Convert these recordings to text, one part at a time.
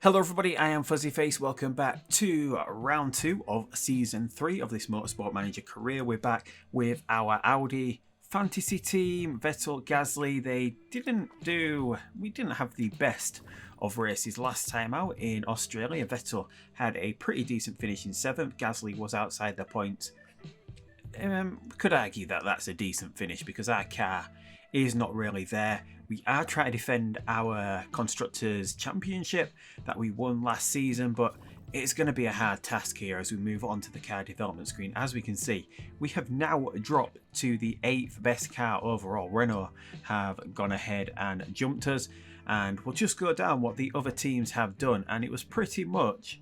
Hello everybody, I am Fuzzy Face. Welcome back to round 2 of season 3 of this Motorsport Manager career. We're back with our Audi fantasy team, Vettel, Gasly. We didn't have the best of races last time out in Australia. Vettel had a pretty decent finish in 7th. Gasly was outside the points. Could argue that that's a decent finish because our car is not really there. We are trying to defend our Constructors' Championship that we won last season, but it's going to be a hard task here as we move on to the car development screen. As we can see, we have now dropped to the 8th best car overall. Renault have gone ahead and jumped us, and we'll just go down what the other teams have done, and it was pretty much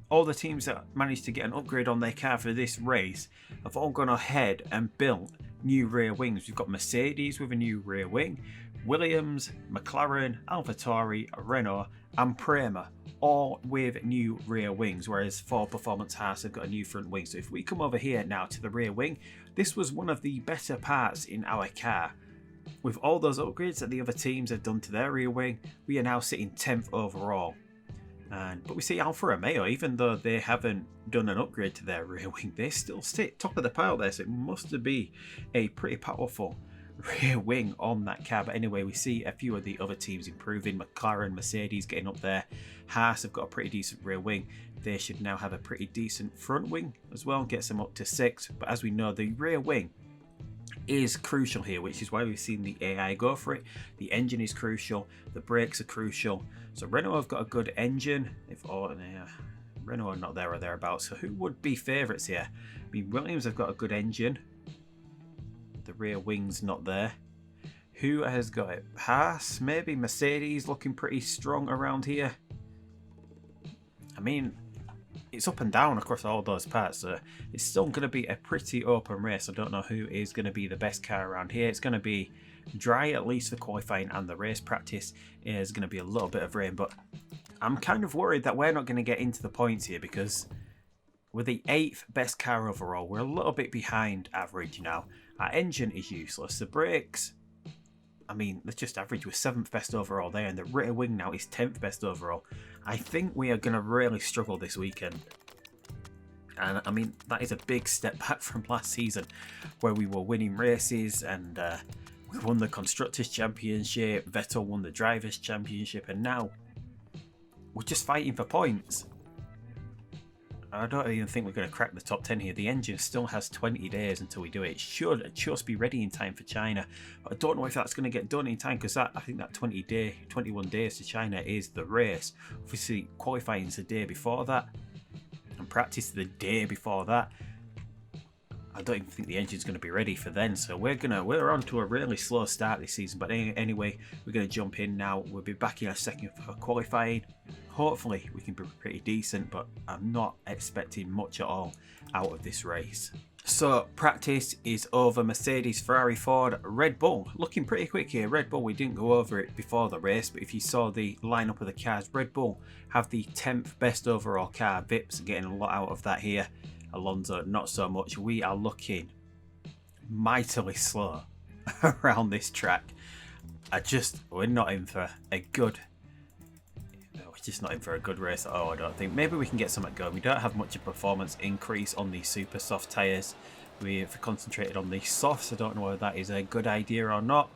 all the teams that managed to get an upgrade on their car for this race have all gone ahead and built new rear wings. We've got Mercedes with a new rear wing, Williams, McLaren, AlphaTauri, Renault and Prema all with new rear wings, whereas Ford Performance Haas have got a new front wing. So if we come over here now to the rear wing, this was one of the better parts in our car. With all those upgrades that the other teams have done to their rear wing, we are now sitting 10th overall. But we see Alfa Romeo, even though they haven't done an upgrade to their rear wing, they still sit top of the pile there, so it must be a pretty powerful rear wing on that car. But anyway, we see a few of the other teams improving. McLaren, Mercedes getting up there. Haas have got a pretty decent rear wing. They should now have a pretty decent front wing as well, gets them up to 6th. But as we know, the rear wing is crucial here, which is why we've seen the AI go for it. The engine is crucial, the brakes are crucial. So Renault have got a good engine. If Renault are not there or thereabouts, so who would be favourites here? I mean, Williams have got a good engine. The rear wing's not there. Who has got it? Haas, maybe. Mercedes looking pretty strong around here. I mean, it's up and down across all those parts, so it's still going to be a pretty open race. I don't know who is going to be the best car around here. It's going to be dry, at least for qualifying and the race practice. There's going to be a little bit of rain, but I'm kind of worried that we're not going to get into the points here because with the 8th best car overall, we're a little bit behind average now. Our engine is useless. The brakes, I mean, they're just average. We're 7th best overall there, and the rear wing now is 10th best overall. I think we are going to really struggle this weekend. And I mean, that is a big step back from last season where we were winning races and we won the Constructors' Championship, Vettel won the Drivers' Championship, and now we're just fighting for points. I don't even think we're going to crack the top 10 here. The engine still has 20 days until we do it. It should just be ready in time for China. But I don't know if that's going to get done in time because I think that 21 days to China is the race. Obviously, qualifying is the day before that and practice the day before that. I don't even think the engine's going to be ready for then. So we're on to a really slow start this season. But anyway, we're going to jump in now. We'll be back in a second for qualifying. Hopefully we can be pretty decent, but I'm not expecting much at all out of this race. So practice is over. Mercedes, Ferrari, Ford, Red Bull looking pretty quick here. Red Bull, we didn't go over it before the race, but if you saw the lineup of the cars, Red Bull have the 10th best overall car. Vips getting a lot out of that here. Alonso not so much. We are looking mightily slow around this track. We're not in for a good race at all, I don't think. Maybe we can get something going. We don't have much of performance increase on the super soft tyres. We've concentrated on the softs. I don't know whether that is a good idea or not.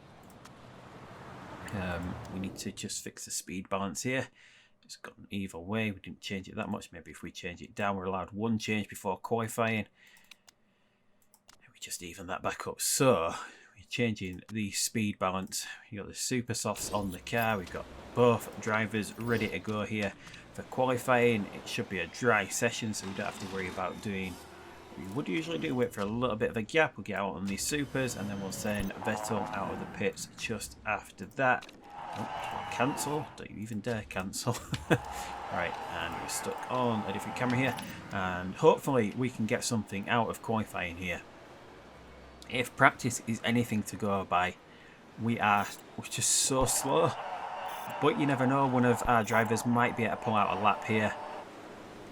We need to just fix the speed balance here. It's gone either way. We didn't change it that much. Maybe if we change it down, we're allowed one change before qualifying. We just even that back up. So we're changing the speed balance. You got the super softs on the car. We've got both drivers ready to go here for qualifying. It should be a dry session, so we don't have to worry about doing what we would usually do. Wait for a little bit of a gap. We'll get out on these supers, and then we'll send Vettel out of the pits just after that. Oh, cancel. Don't you even dare cancel. Right, and we're stuck on a different camera here, and hopefully we can get something out of qualifying here. If practice is anything to go by, we're just so slow. But you never know, one of our drivers might be able to pull out a lap here.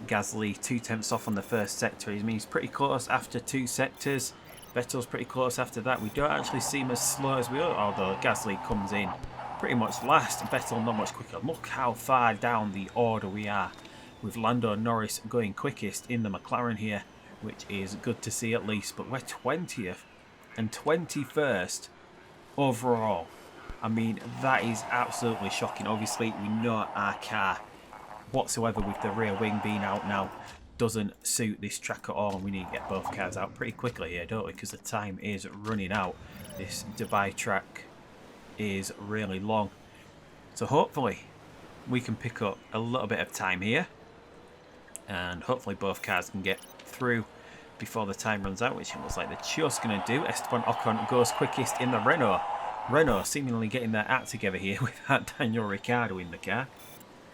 Gasly 2/10 off on the first sector. He means pretty close after 2 sectors. Vettel's pretty close after that. We don't actually seem as slow as we are, although Gasly comes in pretty much last. Vettel not much quicker. Look how far down the order we are, with Lando Norris going quickest in the McLaren here, which is good to see at least. But we're 20th and 21st overall. I mean, that is absolutely shocking. Obviously, we know our car whatsoever, with the rear wing being out now, doesn't suit this track at all. We need to get both cars out pretty quickly here, don't we? Because the time is running out. This Dubai track is really long. So hopefully we can pick up a little bit of time here. And hopefully both cars can get through before the time runs out, which it looks like they're just going to do. Esteban Ocon goes quickest in the Renault. Renault seemingly getting their act together here without Daniel Ricciardo in the car.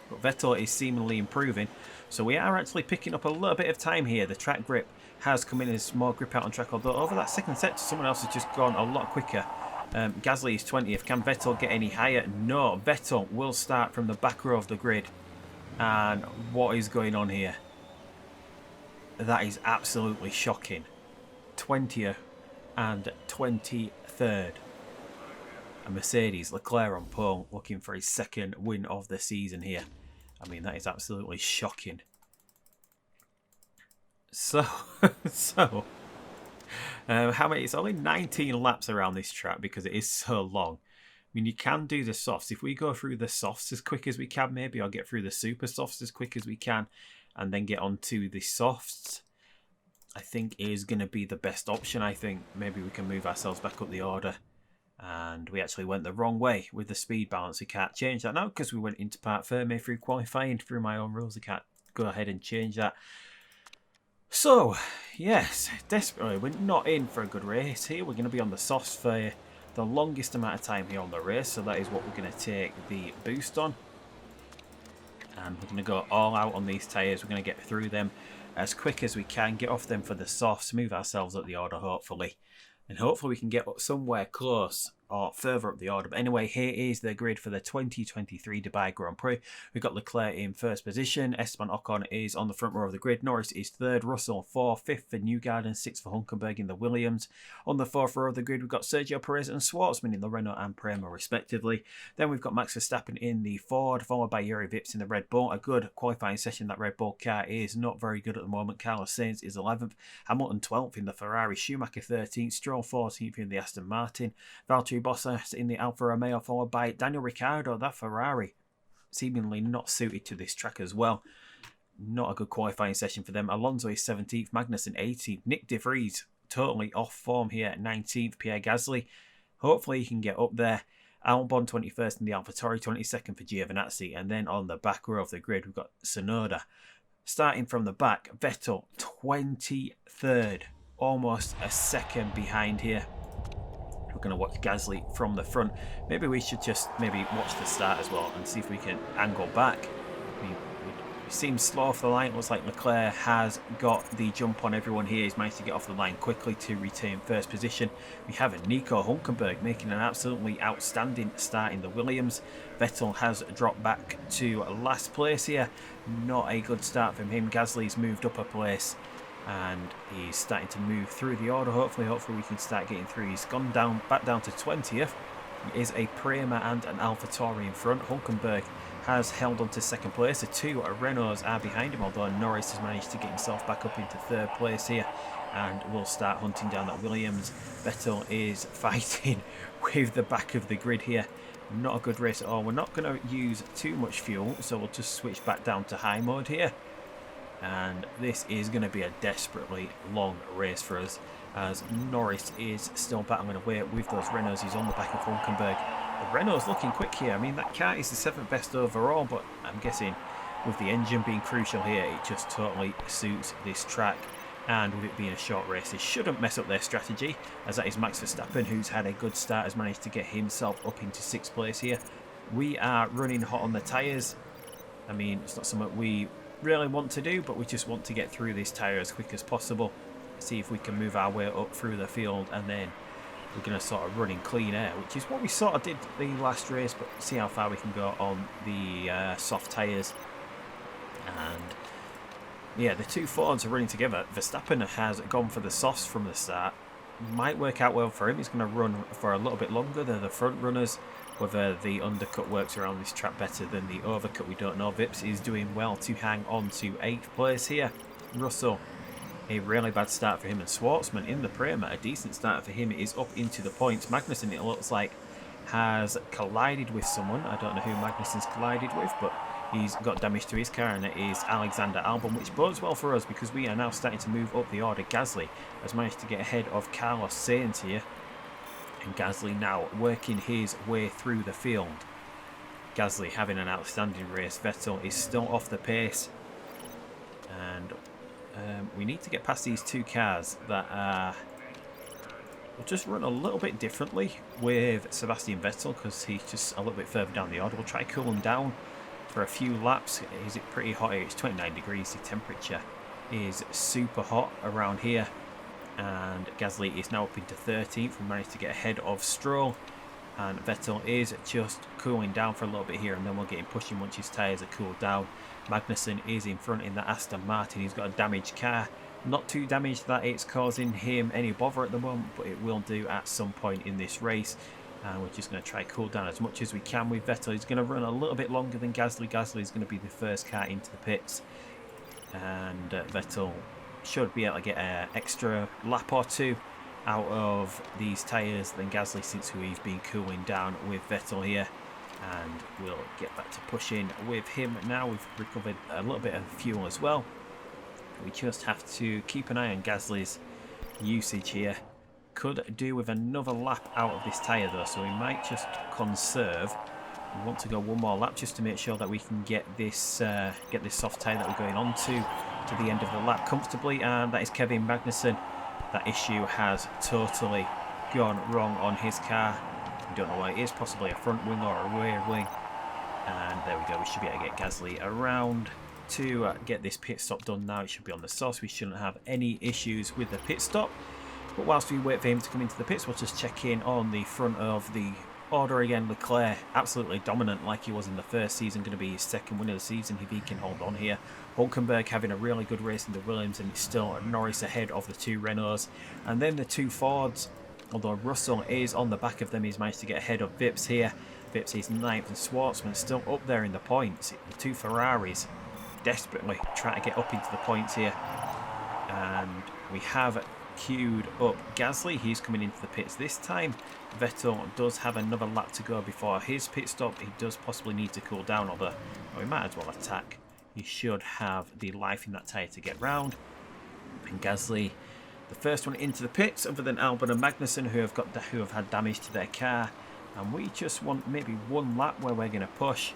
But Vettel is seemingly improving. So we are actually picking up a little bit of time here. The track grip has come in as more grip out on track. Although over that second sector, someone else has just gone a lot quicker. Gasly is 20th. Can Vettel get any higher? No. Vettel will start from the back row of the grid. And what is going on here? That is absolutely shocking. 20th and 23rd. A Mercedes, Leclerc on pole, looking for his second win of the season here. I mean, that is absolutely shocking. So, how many? It's only 19 laps around this track because it is so long. I mean, you can do the softs. If we go through the softs as quick as we can, maybe, or get through the super softs as quick as we can, and then get onto the softs, I think is going to be the best option. I think maybe we can move ourselves back up the order. And we actually went the wrong way with the speed balance. We can't change that now because we went into part firme through qualifying through my own rules. I can't go ahead and change that. So, yes, desperately, we're not in for a good race here. We're going to be on the softs for the longest amount of time here on the race. So that is what we're going to take the boost on. And we're going to go all out on these tyres. We're going to get through them as quick as we can. Get off them for the softs. Move ourselves up the order, hopefully. And hopefully we can get somewhere close or further up the order. But anyway, here is the grid for the 2023 Dubai Grand Prix. We've got Leclerc in first position. Esteban Ocon is on the front row of the grid. Norris is third. Russell 4th. 5th for Newgarden. 6th for Hulkenberg in the Williams. On the fourth row of the grid, we've got Sergio Perez and Schwartzman in the Renault and Prema respectively. Then we've got Max Verstappen in the Ford, followed by Yuri Vips in the Red Bull. A good qualifying session. That Red Bull car is not very good at the moment. Carlos Sainz is 11th. Hamilton 12th in the Ferrari. Schumacher 13th. Stroll 14th in the Aston Martin. Valtteri Bottas in the Alfa Romeo, followed by Daniel Ricciardo. That Ferrari seemingly not suited to this track as well. Not a good qualifying session for them. Alonso is 17th, Magnussen 18th, Nick De Vries totally off form here at 19th, Pierre Gasly. Hopefully he can get up there. Albon 21st in the AlphaTauri, 22nd for Giovinazzi. And then on the back row of the grid, we've got Tsunoda. Starting from the back, Vettel 23rd, almost a second behind here. We're going to watch Gasly from the front. Maybe we should just watch the start as well and see if we can angle back. I mean, it seems slow off the line. It looks like Leclerc has got the jump on everyone here. He's managed to get off the line quickly to retain first position. We have a Nico Hulkenberg making an absolutely outstanding start in the Williams. Vettel has dropped back to last place here. Not a good start from him. Gasly's moved up a place. And he's starting to move through the order. Hopefully we can start getting through. He's gone back down to 20th. He is a Prema and an AlphaTauri in front. Hulkenberg has held on to second place. The two Renaults are behind him, although Norris has managed to get himself back up into third place here. And we'll start hunting down that Williams. Vettel is fighting with the back of the grid here. Not a good race at all. We're not going to use too much fuel, so we'll just switch back down to high mode here. And this is going to be a desperately long race for us, as Norris is still battling away with those Renaults. He's on the back of Hulkenberg. The Renault's looking quick here. I mean, that car is the 7th best overall, but I'm guessing with the engine being crucial here, it just totally suits this track. And with it being a short race, it shouldn't mess up their strategy, as that is Max Verstappen, who's had a good start, has managed to get himself up into 6th place here. We are running hot on the tyres. I mean, it's not something we really want to do, but we just want to get through this tyre as quick as possible, see if we can move our way up through the field, and then we're going to sort of run in clean air, which is what we sort of did the last race, but see how far we can go on the soft tyres. And yeah, the two Fords are running together. Verstappen has gone for the softs from the start. Might work out well for him. He's going to run for a little bit longer than the front runners. Whether the undercut works around this track better than the overcut, we don't know. Vips is doing well to hang on to 8th place here. Russell, a really bad start for him, and Schwartzman in the Prema, a decent start for him, is up into the points. Magnussen, it looks like, has collided with someone. I don't know who Magnussen's collided with, but he's got damage to his car, and it is Alexander Albon, which bodes well for us because we are now starting to move up the order. Gasly has managed to get ahead of Carlos Sainz here, and Gasly now working his way through the field. Gasly having an outstanding race. Vettel is still off the pace, and we need to get past these two cars that will just run a little bit differently with Sebastian Vettel, because he's just a little bit further down the order. We'll try to cool him down for a few laps. Is it pretty hot here? It's 29 degrees. The temperature is super hot around here, and Gasly is now up into 13th. We managed to get ahead of Stroll, and Vettel is just cooling down for a little bit here, and then we'll get him pushing once his tyres are cooled down. Magnussen is in front in the Aston Martin. He's got a damaged car. Not too damaged that it's causing him any bother at the moment, but it will do at some point in this race. And we're just going to try to cool down as much as we can with Vettel. He's going to run a little bit longer than Gasly. Gasly is going to be the first car into the pits, and Vettel should be able to get an extra lap or two out of these tyres than Gasly, since we've been cooling down with Vettel here. And we'll get back to pushing with him now. We've recovered a little bit of fuel as well. We just have to keep an eye on Gasly's usage here. Could do with another lap out of this tyre though, so we might just conserve. We want to go one more lap just to make sure that we can get this soft tyre that we're going on to the end of the lap comfortably. And that is Kevin Magnussen. That issue has totally gone wrong on his car. We don't know what it is, possibly a front wing or a rear wing. And there we go, we should be able to get Gasly around to get this pit stop done now. It should be on the sauce. We shouldn't have any issues with the pit stop. But whilst we wait for him to come into the pits, we'll just check in on the front of the order again. Leclerc, absolutely dominant like he was in the first season. Going to be his second win of the season if he can hold on here. Hulkenberg having a really good race in the Williams, and it's still Norris ahead of the two Renaults. And then the two Fords, although Russell is on the back of them, he's managed to get ahead of Vips here. Vips is 9th, and Schwartzman still up there in the points. The two Ferraris desperately trying to get up into the points here. And we have queued up Gasly. He's coming into the pits this time. Vettel does have another lap to go before his pit stop. He does possibly need to cool down, although we might as well attack. He should have the life in that tyre to get round. And Gasly, the first one into the pits, other than Albon and Magnussen, who have had damage to their car. And we just want maybe one lap where we're going to push.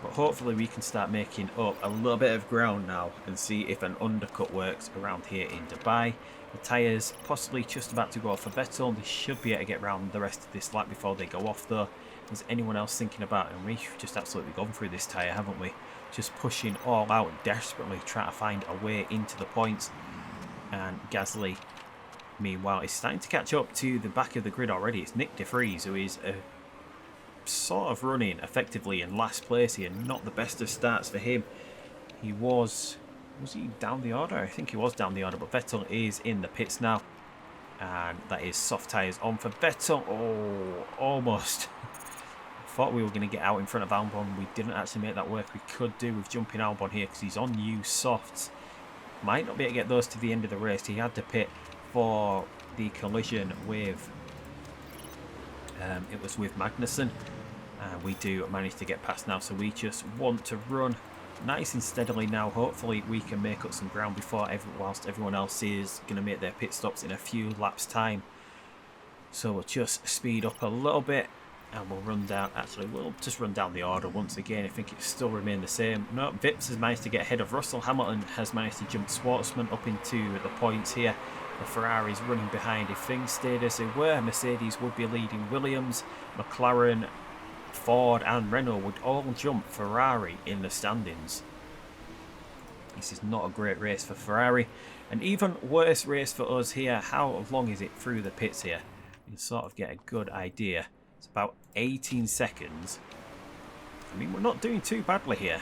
But hopefully we can start making up a little bit of ground now and see if an undercut works around here in Dubai. The tyres possibly just about to go off for Vettel. They should be able to get round the rest of this lap before they go off though. Is anyone else thinking about it? And we've just absolutely gone through this tyre, haven't we? Just pushing all out desperately, trying to find a way into the points. And Gasly, meanwhile, is starting to catch up to the back of the grid already. It's Nick De Vries, who is sort of running effectively in last place here. Not the best of starts for him. He was he down the order? I think he was down the order, but Vettel is in the pits now, and that is soft tyres on for Vettel. Oh, almost. Thought we were going to get out in front of Albon. We didn't actually make that work. We could do with jumping Albon here because he's on new softs. Might not be able to get those to the end of the race. He had to pit for the collision with it was with Magnussen. We do manage to get past now, so we just want to run nice and steadily now. Hopefully we can make up some ground before whilst everyone else is going to make their pit stops in a few laps time. So we'll just speed up a little bit and we'll run down. Actually, we'll just run down the order once again. I think it still remain the same. No, Vips has managed to get ahead of Russell. Hamilton has managed to jump Schwartzman up into the points here. The Ferraris running behind. If things stayed as they were, Mercedes would be leading Williams. McLaren, Ford and Renault would all jump Ferrari in the standings. This is not a great race for Ferrari. An even worse race for us here. How long is it through the pits here? You can sort of get a good idea. It's about 18 seconds. I mean, we're not doing too badly here.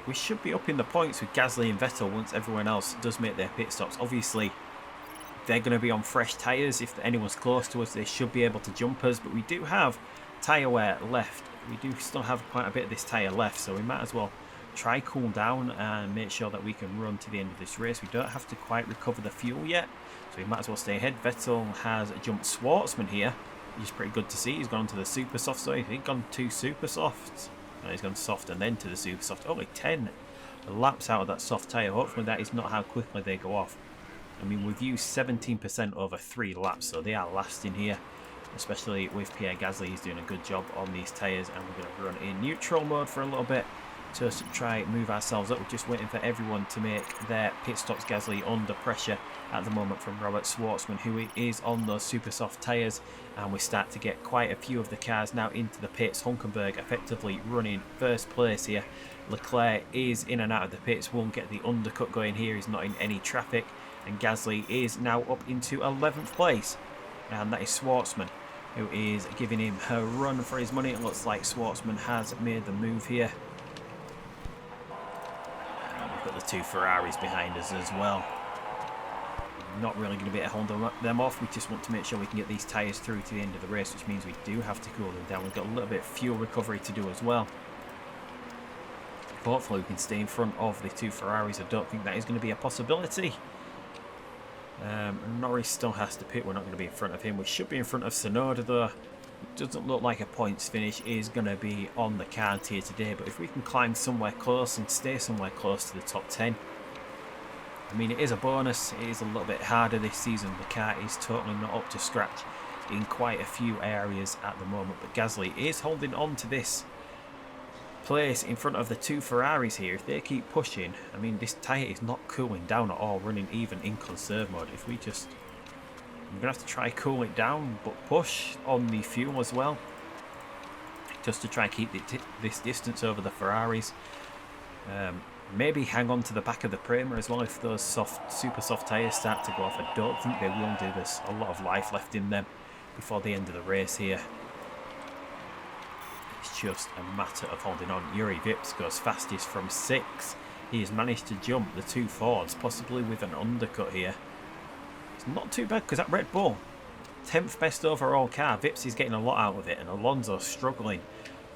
We should be up in the points with Gasly and Vettel once everyone else does make their pit stops. Obviously, they're going to be on fresh tyres. If anyone's close to us, they should be able to jump us. But we do have tyre wear left. We do still have quite a bit of this tyre left, so we might as well try cool down and make sure that we can run to the end of this race. We don't have to quite recover the fuel yet, so we might as well stay ahead. Vettel has jumped Schwartzman here, which is pretty good to see. He's gone to the super soft, so he's gone to super soft. No, he's gone soft and then to the super soft. Only 10 laps out of that soft tyre. Hopefully that is not how quickly they go off. I mean, we've used 17% over 3 laps, so they are lasting here, especially with Pierre Gasly. He's doing a good job on these tyres, and we're going to run in neutral mode for a little bit to try and move ourselves up. We're just waiting for everyone to make their pit stops. Gasly under pressure at the moment from Robert Schwartzman, who is on those super soft tyres, and we start to get quite a few of the cars now into the pits. Hulkenberg effectively running first place here. Leclerc is in and out of the pits, won't get the undercut going here, he's not in any traffic, and Gasly is now up into 11th place, and that is Schwartzman who is giving him a run for his money. It looks like Schwartzman has made the move here. We've got the 2 Ferraris behind us as well. Not really going to be able to hold them off. We just want to make sure we can get these tyres through to the end of the race, which means we do have to cool them down. We've got a little bit of fuel recovery to do as well. Hopefully we can stay in front of the 2 Ferraris. I don't think that is going to be a possibility. Norris still has to pit. We're not going to be in front of him. We should be in front of Tsunoda though. It doesn't look like a points finish is going to be on the cards here today, but if we can climb somewhere close and stay somewhere close to the top 10, I mean, it is a bonus. It is a little bit harder this season. The car is totally not up to scratch in quite a few areas at the moment, but Gasly is holding on to this place in front of the 2 Ferraris here. If they keep pushing, I mean, this tyre is not cooling down at all, running even in conserve mode. If we just, I'm going to have to try cool it down, but push on the fuel as well, just to try and keep this distance over the Ferraris. Maybe hang on to the back of the Prema as well if those super soft tyres start to go off. I don't think they will do. There's a lot of life left in them before the end of the race here. It's just a matter of holding on. Yuri Vips goes fastest from 6. He has managed to jump the 2 Fords, possibly with an undercut here. It's not too bad because that Red Bull, 10th best overall car. Vips is getting a lot out of it, and Alonso's struggling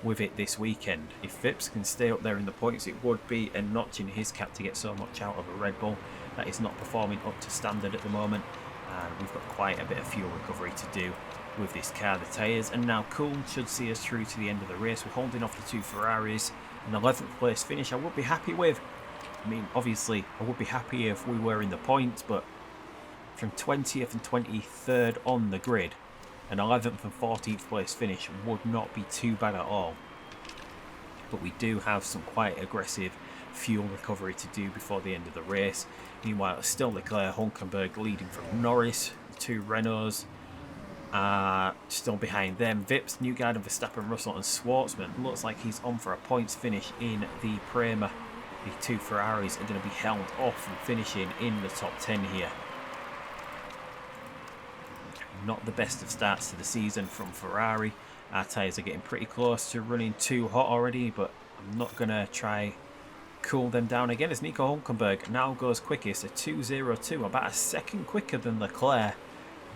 with it this weekend. If Vips can stay up there in the points, it would be a notch in his cap to get so much out of a Red Bull that is not performing up to standard at the moment, and we've got quite a bit of fuel recovery to do with this car. The tyres and now cool, should see us through to the end of the race. We're holding off the 2 Ferraris. An 11th place finish I would be happy with. I mean, obviously I would be happy if we were in the points, but from 20th and 23rd on the grid, an 11th and 14th place finish would not be too bad at all. But we do have some quite aggressive fuel recovery to do before the end of the race. Meanwhile, it's still Leclerc, Hulkenberg leading from Norris. The 2 Renaults are still behind them. Vips, Newgarden, Verstappen, Russell and Schwartzman. Looks like he's on for a points finish in the Prema. The 2 Ferraris are going to be held off and finishing in the top 10 here. Not the best of starts to the season from Ferrari. Our tyres are getting pretty close to running too hot already, but I'm not going to try cool them down again as Nico Hulkenberg now goes quickest, a 2.02, about a second quicker than Leclerc.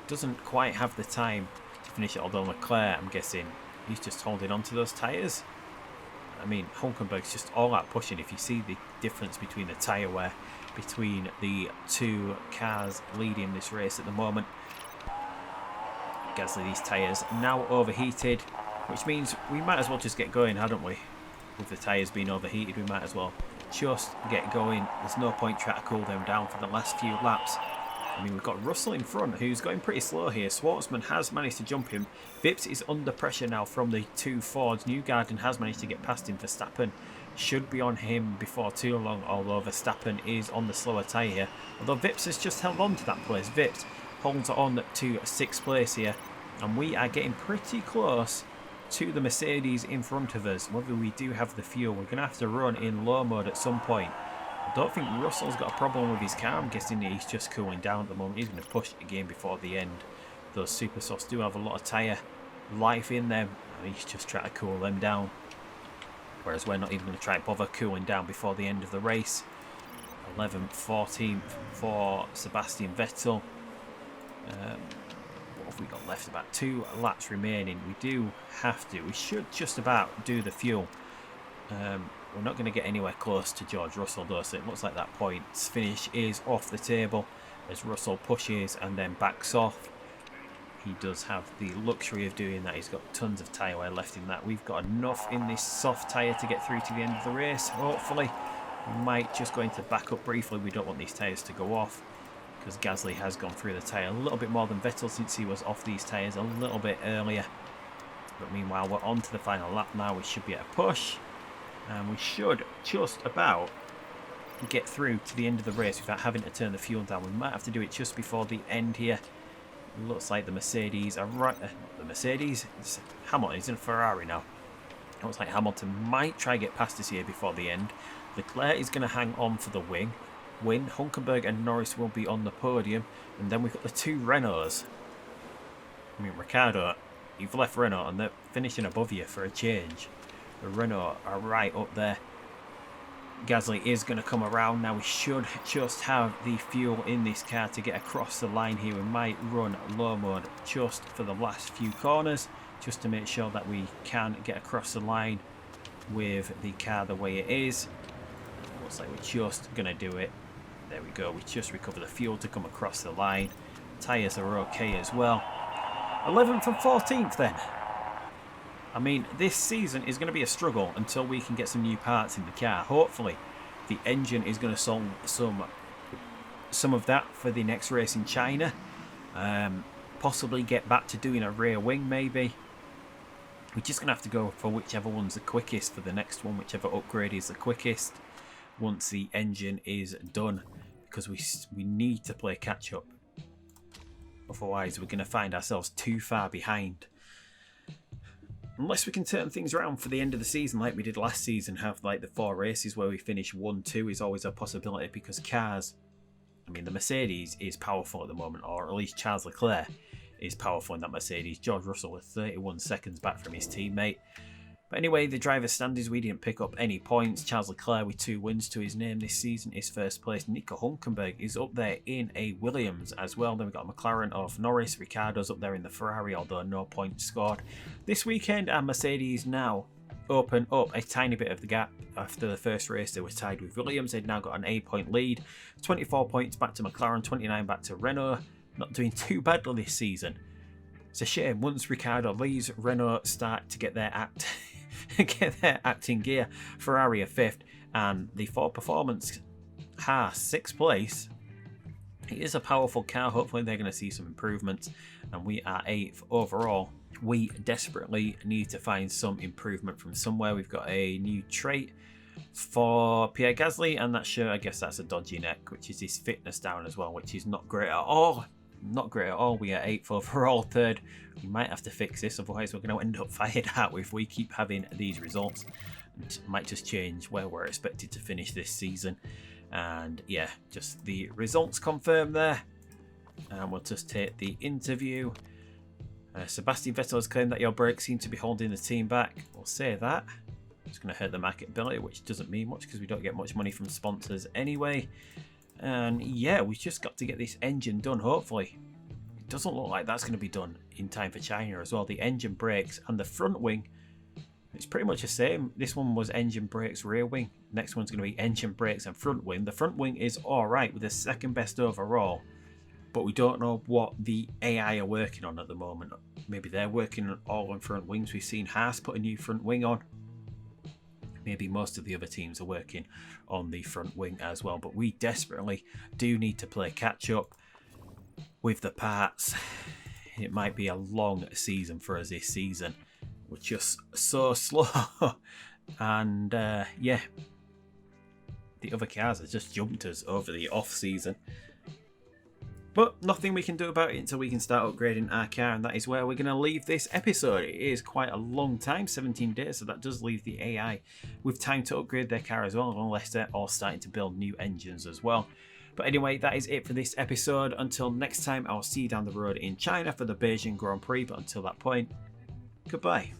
Doesn't quite have the time to finish it, although Leclerc, I'm guessing, he's just holding on to those tyres. I mean, Hulkenberg's just all out pushing. If you see the difference between the tyre wear between the 2 cars leading this race at the moment. Gasly, these tyres now overheated, which means we might as well just get going, hadn't we? With the tyres being overheated, we might as well just get going. There's no point trying to cool them down for the last few laps. I mean, we've got Russell in front, who's going pretty slow here. Schwartzman has managed to jump him. Vips is under pressure now from the 2 Fords. Newgarden has managed to get past him. Verstappen should be on him before too long, although Verstappen is on the slower tyre here. Although Vips has just held on to that place. Vips holds on to 6th place here, and we are getting pretty close to the Mercedes in front of us. Whether we do have the fuel, we're going to have to run in low mode at some point. I don't think Russell's got a problem with his car. I'm guessing he's just cooling down at the moment. He's going to push again before the end. Those super softs do have a lot of tyre life in them, and he's just trying to cool them down. Whereas we're not even going to try and bother cooling down before the end of the race. 11th, 14th for Sebastian Vettel. What have we got left? About 2 laps remaining. We should just about do the fuel. We're not going to get anywhere close to George Russell though, so it looks like that points finish is off the table as Russell pushes and then backs off. He does have the luxury of doing that. He's got tons of tyre wear left in that. We've got enough in this soft tyre to get through to the end of the race, hopefully. We might just go into backup briefly. We don't want these tyres to go off because Gasly has gone through the tyre a little bit more than Vettel since he was off these tyres a little bit earlier. But meanwhile, we're on to the final lap now. We should be at a push. And we should just about get through to the end of the race without having to turn the fuel down. We might have to do it just before the end here. It looks like the Mercedes are right. The Mercedes? It's Hamilton is in a Ferrari now. It looks like Hamilton might try to get past us here before the end. Leclerc is going to hang on for the win. Hulkenberg and Norris will be on the podium. And then we've got the 2 Renaults. I mean, Ricciardo, you've left Renault and they're finishing above you for a change. The Renault are right up there. Gasly is going to come around now. We should just have the fuel in this car to get across the line here. We might run low mode just for the last few corners, just to make sure that we can get across the line with the car the way it is. Looks like we're just going to do it. There we go. We just recover the fuel to come across the line. Tyres are okay as well. 11th and 14th then. I mean, this season is going to be a struggle until we can get some new parts in the car. Hopefully, the engine is going to solve some of that for the next race in China. Possibly get back to doing a rear wing, maybe. We're just going to have to go for whichever one's the quickest for the next one, whichever upgrade is the quickest once the engine is done, because we need to play catch up. Otherwise, we're going to find ourselves too far behind. Unless we can turn things around for the end of the season like we did last season, have like the 4 races where we finish 1-2 is always a possibility, because cars, I mean, the Mercedes is powerful at the moment, or at least Charles Leclerc is powerful in that Mercedes. George Russell with 31 seconds back from his teammate. But anyway, the driver standings, we didn't pick up any points. Charles Leclerc with 2 wins to his name this season is first place. Nico Hulkenberg is up there in a Williams as well. Then we've got a McLaren of Norris. Ricciardo's up there in the Ferrari, although no points scored. This weekend, our Mercedes now open up a tiny bit of the gap. After the first race, they were tied with Williams. They'd now got an 8-point lead. 24 points back to McLaren, 29 back to Renault. Not doing too badly this season. It's a shame. Once Ricciardo leaves, Renault start to get their act in gear. Ferrari are 5th, and the Ford Performance Haas 6th place. It is a powerful car. Hopefully they're going to see some improvements, and we are 8th overall. We desperately need to find some improvement from somewhere. We've got a new trait for Pierre Gasly, and that shirt, I guess that's a dodgy neck, which is his fitness down as well, which is not great at all. Not great at all. We are 8th overall, 3rd. We might have to fix this, otherwise we're going to end up fired out if we keep having these results. It might just change where we're expected to finish this season. And yeah, just the results confirmed there. And we'll just take the interview. Sebastian Vettel has claimed that your brakes seem to be holding the team back. We'll say that. It's going to hurt the marketability, which doesn't mean much because we don't get much money from sponsors anyway. And yeah, we've just got to get this engine done, hopefully. It doesn't look like that's going to be done in time for China as well. The engine brakes and the front wing, it's pretty much the same. This one was engine brakes, rear wing. Next one's going to be engine brakes and front wing. The front wing is alright with the 2nd best overall, but we don't know what the AI are working on at the moment. Maybe they're working on all on front wings. We've seen Haas put a new front wing on. Maybe most of the other teams are working on the front wing as well. But we desperately do need to play catch up with the parts. It might be a long season for us this season. We're just so slow. And yeah, the other cars have just jumped us over the off season. But nothing we can do about it until we can start upgrading our car, and that is where we're going to leave this episode. It is quite a long time, 17 days, so that does leave the AI with time to upgrade their car as well, unless they're all starting to build new engines as well. But anyway, that is it for this episode. Until next time, I'll see you down the road in China for the Beijing Grand Prix, but until that point, goodbye.